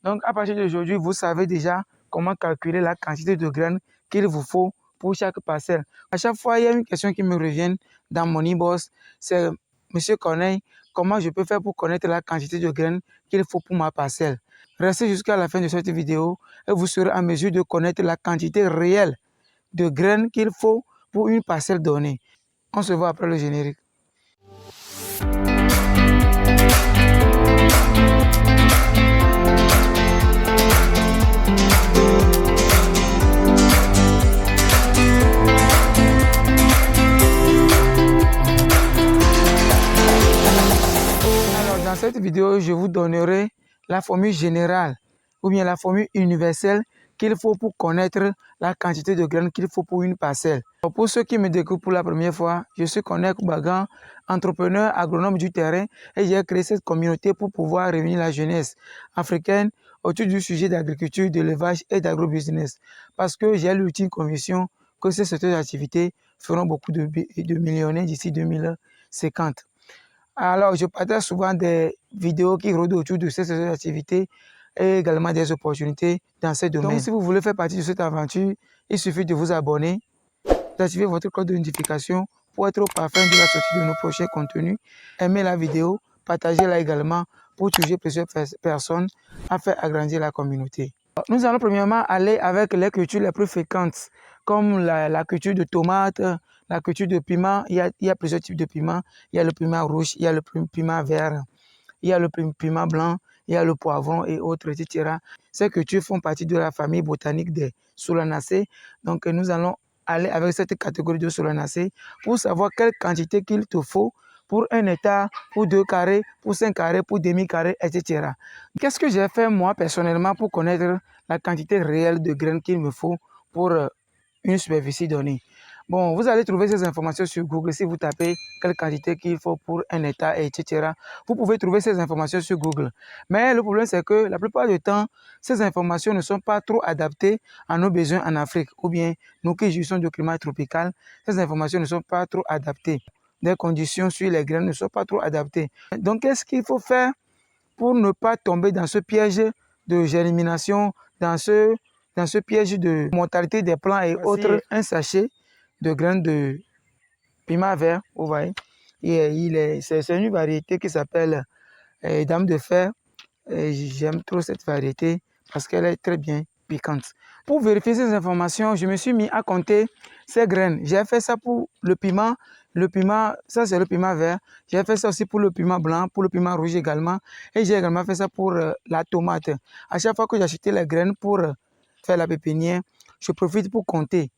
Donc, à partir d'aujourd'hui, vous savez déjà comment calculer la quantité de graines qu'il vous faut pour chaque parcelle. À chaque fois, il y a une question qui me revient dans mon e-boss, c'est Monsieur Corneille, comment je peux faire pour connaître la quantité de graines qu'il faut pour ma parcelle? Restez jusqu'à la fin de cette vidéo et vous serez en mesure de connaître la quantité réelle de graines qu'il faut pour une parcelle donnée. On se voit après le générique. Alors, dans cette vidéo, je vous donnerai la formule générale ou bien la formule universelle qu'il faut pour connaître la quantité de graines qu'il faut pour une parcelle. Alors, pour ceux qui me découvrent pour la première fois, je suis Corneille Koubagan, entrepreneur agronome du terrain, et j'ai créé cette communauté pour pouvoir réunir la jeunesse africaine autour du sujet d'agriculture, d'élevage et d'agrobusiness. Parce que j'ai l'ultime conviction que ces secteurs d'activité feront beaucoup de millionnaires d'ici 2050. Alors, je partage souvent des vidéos qui rôdent autour de ces activités et également des opportunités dans ces domaines. Donc, si vous voulez faire partie de cette aventure, il suffit de vous abonner, d'activer votre code de notification pour être au parfum de la sortie de nos prochains contenus. Aimez la vidéo, partagez-la également pour toucher plusieurs personnes à faire agrandir la communauté. Nous allons premièrement aller avec les cultures les plus fréquentes, comme la culture de tomates, la culture de piment. Il y a plusieurs types de piments. Il y a le piment rouge, il y a le piment vert, il y a le piment blanc, il y a le poivron et autres, etc. Ces cultures font partie de la famille botanique des solanacées. Donc, nous allons aller avec cette catégorie de solanacées pour savoir quelle quantité qu'il te faut pour 1 hectare, pour 2 carrés, pour 5 carrés, pour demi-carré, etc. Qu'est-ce que j'ai fait moi personnellement pour connaître la quantité réelle de graines qu'il me faut pour une superficie donnée? Bon, vous allez trouver ces informations sur Google si vous tapez quelle quantité qu'il faut pour 1 hectare, etc. Vous pouvez trouver ces informations sur Google. Mais le problème, c'est que la plupart du temps, ces informations ne sont pas trop adaptées à nos besoins en Afrique. Ou bien, nous qui jouissons du climat tropical, ces informations ne sont pas trop adaptées. Les conditions sur les graines ne sont pas trop adaptées. Donc, qu'est-ce qu'il faut faire pour ne pas tomber dans ce piège de germination, dans ce piège de mortalité des plants et autres? Un sachet de graines de piment vert, vous voyez. C'est une variété qui s'appelle Dame de fer. J'aime trop cette variété parce qu'elle est très bien piquante. Pour vérifier ces informations, je me suis mis à compter ces graines. J'ai fait ça pour le piment. Le piment, ça c'est le piment vert. J'ai fait ça aussi pour le piment blanc, pour le piment rouge également. Et j'ai également fait ça pour la tomate. À chaque fois que j'achetais les graines pour faire la pépinière, je profite pour compter.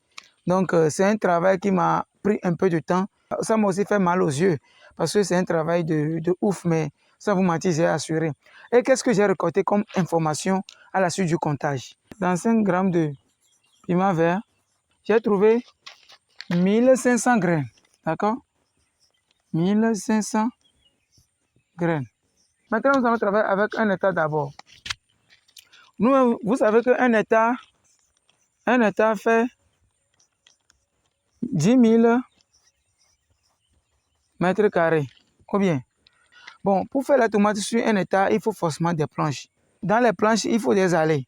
Donc, c'est un travail qui m'a pris un peu de temps. Ça m'a aussi fait mal aux yeux parce que c'est un travail de ouf, mais sans vous mentir, j'ai assuré. Et qu'est-ce que j'ai récolté comme information à la suite du comptage? Dans 5 grammes de piment vert, j'ai trouvé 1500 graines. D'accord? 1500 graines. Maintenant, nous allons travailler avec 1 hectare d'abord. Vous savez qu'un hectare fait 10 000 mètres carrés. Ou bien, bon, pour faire la tomate sur 1 hectare, il faut forcément des planches. Dans les planches, il faut des allées.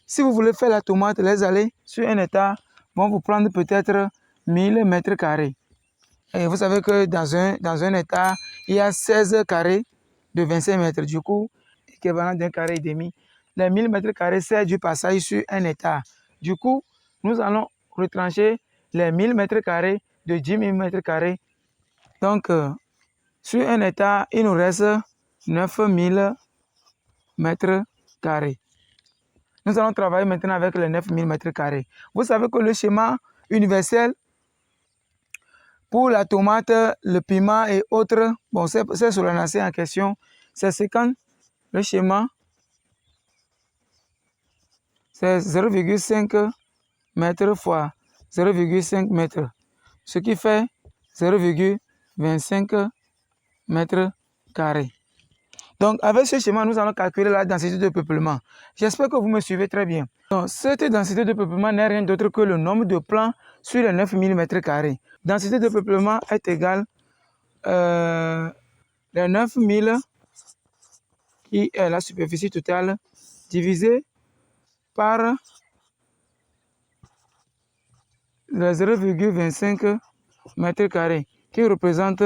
Si vous voulez faire la tomate, les allées sur 1 hectare vont vous prendre peut-être 1000 mètres carrés. Et vous savez que dans un hectare, il y a 16 carrés de 25 mètres. Du coup, équivalent d'un carré et demi. Les 1000 mètres carrés, c'est du passage sur 1 hectare. Du coup, nous allons retrancher les 1000 mètres carrés de 10 000 mètres carrés. Donc, sur 1 hectare, il nous reste 9000 mètres carrés. Nous allons travailler maintenant avec les 9000 mètres carrés. Vous savez que le schéma universel pour la tomate, le piment et autres, bon, c'est solanacées en question, c'est 50. Le schéma, c'est 0,5 mètres fois 0,5 mètres, ce qui fait 0,25 mètres carrés. Donc, avec ce schéma, nous allons calculer la densité de peuplement. J'espère que vous me suivez très bien. Donc, cette densité de peuplement n'est rien d'autre que le nombre de plants sur les 9000 mètres carrés. Densité de peuplement est égale les 9000 qui est la superficie totale, divisé par le 0,25 mètres carrés, qui représente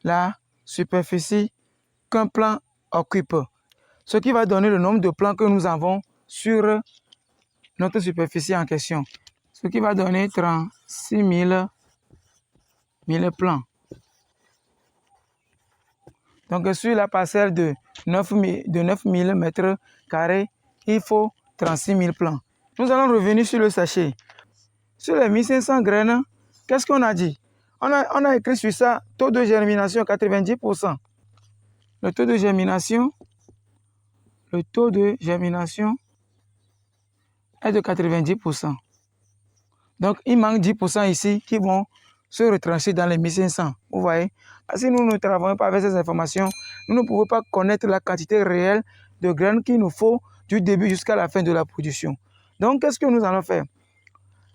la superficie qu'un plan occupe. Ce qui va donner le nombre de plans que nous avons sur notre superficie en question. Ce qui va donner 36 000 plans. Donc sur la parcelle de 9 000 mètres carrés, il faut 36 000 plants. Nous allons revenir sur le sachet. Sur les 1500 graines, qu'est-ce qu'on a dit? On a écrit sur ça taux de germination 90%. Le taux de germination est de 90%. Donc il manque 10% ici qui vont se retrancher dans les 1500. Vous voyez? Si nous ne travaillons pas avec ces informations, nous ne pouvons pas connaître la quantité réelle de graines qu'il nous faut du début jusqu'à la fin de la production. Donc, qu'est-ce que nous allons faire?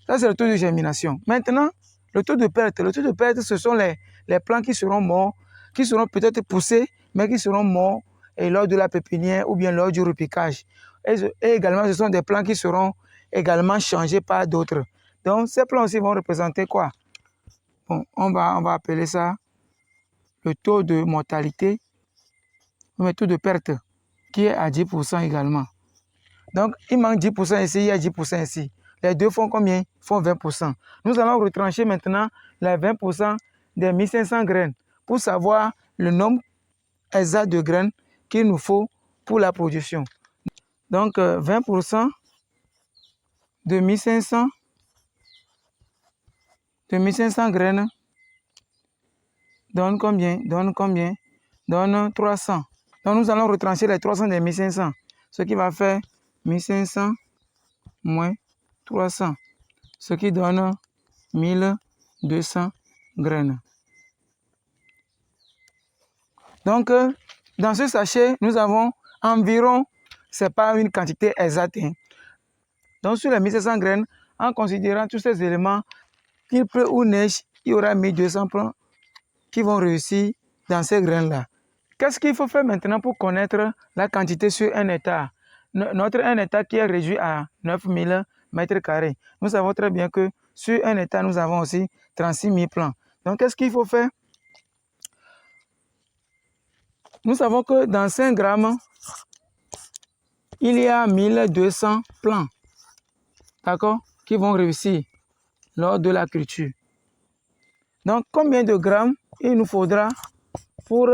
Ça, c'est le taux de germination. Maintenant, le taux de perte. Le taux de perte, ce sont les plants qui seront morts, qui seront peut-être poussés, mais qui seront morts lors de la pépinière ou bien lors du repiquage. Et également, ce sont des plants qui seront également changés par d'autres. Donc, ces plants aussi vont représenter quoi? Bon, on va appeler ça le taux de mortalité, ou le taux de perte, qui est à 10% également. Donc, il manque 10% ici, il y a 10% ici. Les deux font combien? Font 20%. Nous allons retrancher maintenant les 20% des 1500 graines pour savoir le nombre exact de graines qu'il nous faut pour la production. Donc, 20% de 1500 graines donne combien? Donne 300. Donc, nous allons retrancher les 300 des 1500. Ce qui va faire 1500 moins 300. Ce qui donne 1200 graines. Donc, dans ce sachet, nous avons environ, ce n'est pas une quantité exacte. Donc, sur les 1500 graines, en considérant tous ces éléments, qu'il pleut ou neige, il y aura 1200 plants qui vont réussir dans ces graines-là. Qu'est-ce qu'il faut faire maintenant pour connaître la quantité sur un hectare? Notre un hectare qui est réduit à 9000 mètres carrés. Nous savons très bien que sur un hectare, nous avons aussi 36 000 plants. Donc, qu'est-ce qu'il faut faire? Nous savons que dans 5 grammes, il y a 1200 plants, d'accord, qui vont réussir lors de la culture. Donc, combien de grammes il nous faudra pour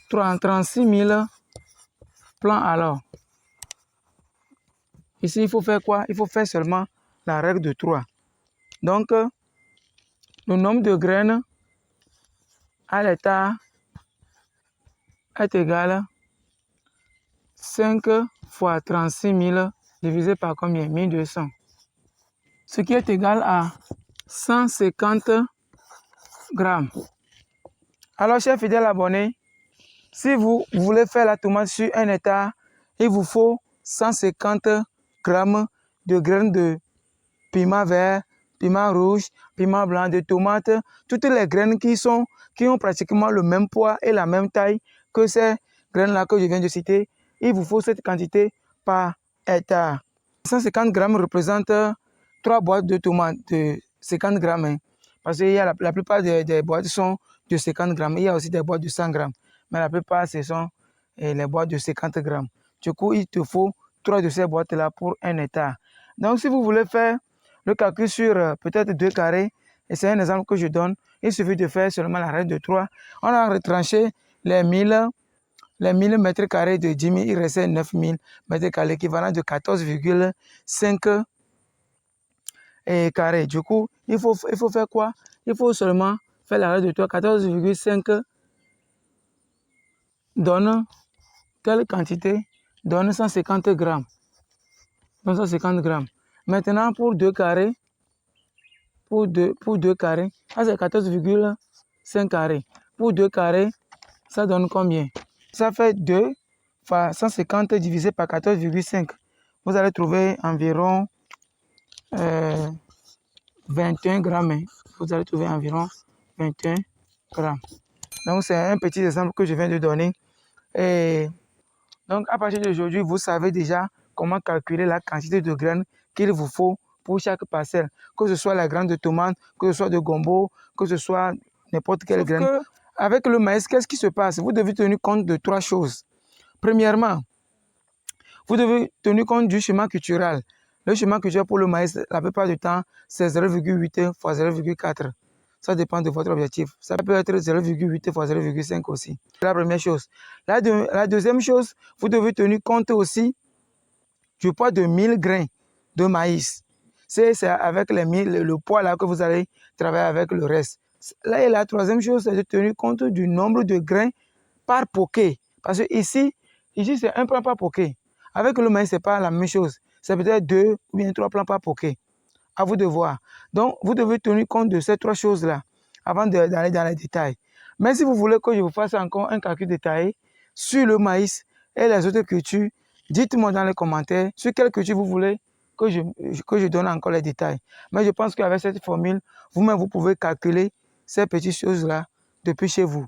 36 000 plants alors? Ici, il faut faire quoi? Il faut faire seulement la règle de 3. Donc, le nombre de graines à l'hectare est égal à 5 fois 36 000 divisé par combien? 1200. Ce qui est égal à 150 grammes. Alors, chers fidèles abonnés, si vous voulez faire la tomate sur un hectare, il vous faut 150 grammes de graines de piment vert, piment rouge, piment blanc, de tomates, toutes les graines qui ont pratiquement le même poids et la même taille que ces graines-là que je viens de citer. Il vous faut cette quantité par hectare. 150 grammes représente 3 boîtes de tomates de 50 grammes. Hein, parce que la plupart des boîtes sont de 50 grammes. Il y a aussi des boîtes de 100 grammes. Mais la plupart, ce sont les boîtes de 50 grammes. Du coup, il te faut 3 de ces boîtes-là pour un hectare. Donc, si vous voulez faire le calcul sur peut-être 2 carrés, et c'est un exemple que je donne, il suffit de faire seulement la règle de 3. On a retranché les 1000 mètres carrés de 10 000, il restait 9000 mètres carrés, l'équivalent de 14,5 carrés. Du coup, il faut faire quoi? Il faut seulement faire la règle de 3. 14,5 donne quelle quantité? Donne 150 grammes. Donc 150 grammes. Maintenant, pour 2 carrés, pour deux carrés, ça c'est 14,5 carrés. Pour 2 carrés, ça donne combien? Ça fait 2 fois 150 divisé par 14,5. Vous allez trouver environ 21 grammes. Vous allez trouver environ 21 grammes. Donc c'est un petit exemple que je viens de donner. Et Donc, à partir d'aujourd'hui, vous savez déjà comment calculer la quantité de graines qu'il vous faut pour chaque parcelle, que ce soit la graine de tomate, que ce soit de gombo, que ce soit n'importe quelle graine. Avec le maïs, qu'est-ce qui se passe? Vous devez tenir compte de 3 choses. Premièrement, vous devez tenir compte du schéma culturel. Le schéma culturel pour le maïs, la plupart du temps, c'est 0,8 fois 0,4. Ça dépend de votre objectif. Ça peut être 0,8 fois 0,5 aussi. C'est la première chose. La deuxième chose, vous devez tenir compte aussi du poids de 1000 grains de maïs. C'est avec le poids là que vous allez travailler avec le reste. Là, et la troisième chose, c'est de tenir compte du nombre de grains par poké. Parce que ici c'est un plan par poké. Avec le maïs, ce n'est pas la même chose. C'est peut-être 2 ou bien 3 plans par poké. À vous de voir. Donc, vous devez tenir compte de ces 3 choses-là avant d'aller dans les détails. Mais si vous voulez que je vous fasse encore un calcul détaillé sur le maïs et les autres cultures, dites-moi dans les commentaires sur quelle culture vous voulez que je donne encore les détails. Mais je pense qu'avec cette formule, vous-même, vous pouvez calculer ces petites choses-là depuis chez vous.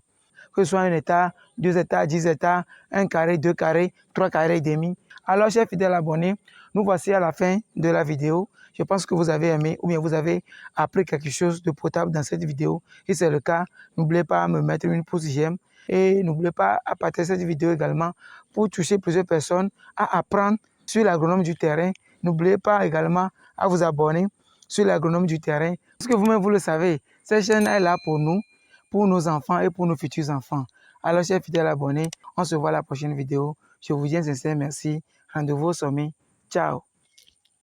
Que ce soit un hectare, 2 hectares, 10 hectares, 1 carré, 2 carrés, 3 carrés et demi. Alors, chers fidèles abonnés, nous voici à la fin de la vidéo. Je pense que vous avez aimé ou bien vous avez appris quelque chose de potable dans cette vidéo. Si c'est le cas, n'oubliez pas de me mettre une pouce j'aime et n'oubliez pas à partager cette vidéo également pour toucher plusieurs personnes à apprendre sur l'agronome du terrain. N'oubliez pas également à vous abonner sur l'agronome du terrain. Parce que vous-même, vous le savez, cette chaîne est là pour nous, pour nos enfants et pour nos futurs enfants. Alors, chers fidèles abonnés, on se voit à la prochaine vidéo. Je vous dis un sincère merci. Rendez-vous au sommet. Ciao.